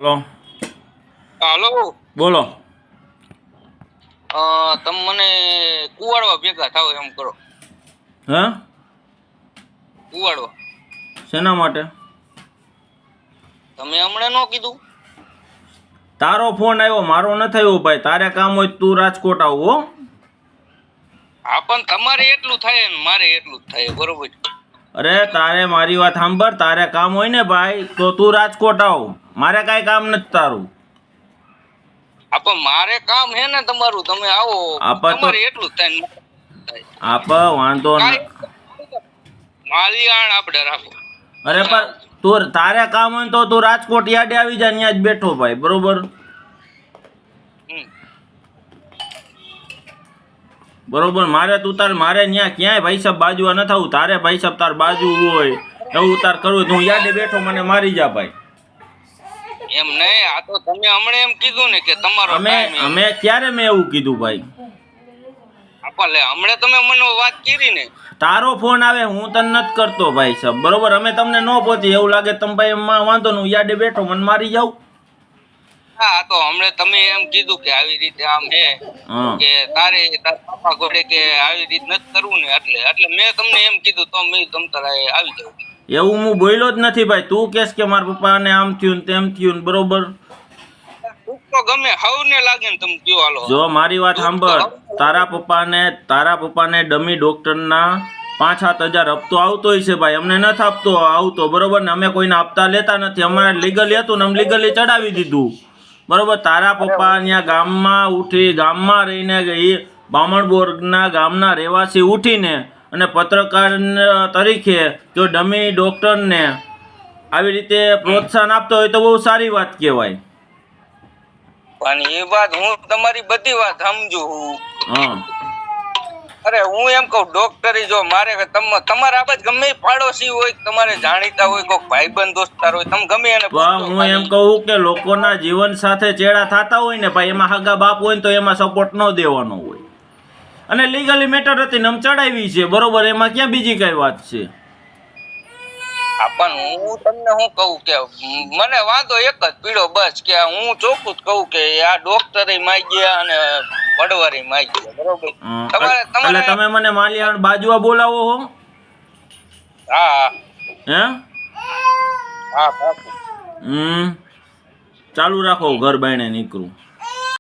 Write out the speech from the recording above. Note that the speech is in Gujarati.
હલો. હાલો. બોલો. તમે મને કુવાડવા ભેગા થાવ એમ કરો. હે? કુવાડવા. શેના માટે? તમે હમણાં નો કીધું. તારો ફોન આવ્યો, મારો ન થયો ભાઈ. તારે કામ હોય તું રાજકોટ આવ હો. હા પણ તમારે એટલું થાય ને મારે એટલું જ થાય, બરોબર? અરે તારે મારી વાત સાંભળ. તારે કામ હોય ને ભાઈ તો તું રાજકોટ આવ. મારે કાંઈ કામ નથી તારું. હા પણ મારે કામ હે ને તમારું, તમે આવો. તમારે એટલું જ થાય ને આપ વાંધો ન. માલિયાણ આપણે રાખો. અરે પણ તું તારે કામ હોય તો તું રાજકોટ યાર્ડે આવી જા, ત્યાં જ બેઠો ભાઈ, બરોબર? બરોબર. મારે ત્યાં ક્યાંય ભાઈ સાહેબ બાજુવા ન થવું. તારે ભાઈ સાહેબ તાર બાજુ હોય એવું તાર કરવું તો હું યાર્ડે બેઠો, મને મારી જા ભાઈ. એમ નહીં, આ તો તમે હમણે એમ કીધું ને કે તમારો અમે ક્યારે મેં એવું કીધું ભાઈ? આપણે હમણે તમે મને વાત કરી ને. તારો ફોન આવે, હું તને નથી કરતો ભાઈ સાહેબ, બરોબર? અમે તમને ન પહોંચી એવું લાગે તમે ભાઈ એમાં વાંધો નહીં, હું યાર્ડે બેઠો, મને મારી જાવ. હા તો હમણે તમે એમ કીધું કે આવી રીતે આમ હે કે તારે તાર પાપા ઘોડે કે આવી રીત નથી કરવું ને, એટલે મેં તમને એમ કીધું તો મેં તમ તારે આવી જાવ. એવું હું બોલ્યો જ નથી ભાઈ. તું કહેશ કે મારા પપ્પાને આમ થયું ને તેમ થયું ને, બરોબર? તો ગમે હવને લાગે ને તમે કયો હાલો. જો મારી વાત સાંભળ. તારા પપ્પાને ડમી ડોક્ટરના 5-7 હજાર હપ્તો આવતો હોય છે ભાઈ. અમને નથી આવતો, બરોબર ને? અમે કોઈને હપ્તા લેતા નથી. અમારે લીગલી હતું ને અમે લીગલી ચડાવી દીધું, બરોબર? તારા પપ્પા ત્યાં ગામમાં રહીને એ બામણબોર્ગના ગામના રહેવાસી ઉઠીને અને પત્રકાર તરીકે જો ડમી ડોક્ટરને આવી રીતે પ્રોત્સાહન આપતો હોય તો બહુ સારી વાત કહેવાય. પણ એ વાત હું તમારી બધી વાત સમજુ હું. અરે હું એમ કહું, ડોક્ટરી જો મારે તમારા આબાદ ગમે પાડોશી હોય, તમારે જાણીતા હોય, કોઈ ભાઈબંધ દોસ્તાર હોય, તમે ગમે એને હું એમ કહું કે લોકોના જીવન સાથે ચેડા થતા હોય ને ભાઈ, એમાં હગા બાપ હોય ને તો એમાં સપોર્ટ ન દેવાનો હોય. અને લીગલી મેટર હતી ને આમ ચડાવી છે, બરોબર? એમાં ક્યાં બીજી કઈ વાત છે? પણ હું તમને શું કહું કે મને વાંધો એક જ પીડો બસ, કે હું ચોખ્ખું જ કહું કે આ ડોક્ટરે માઈ ગયા અને વડવારી માઈ ગયા, બરોબર? એટલે તમે મને માલિયાણ બાજુઆ બોલાવો હો? હા. હે? હા. ચાલુ રાખો, ઘર બાયણે નીકળું.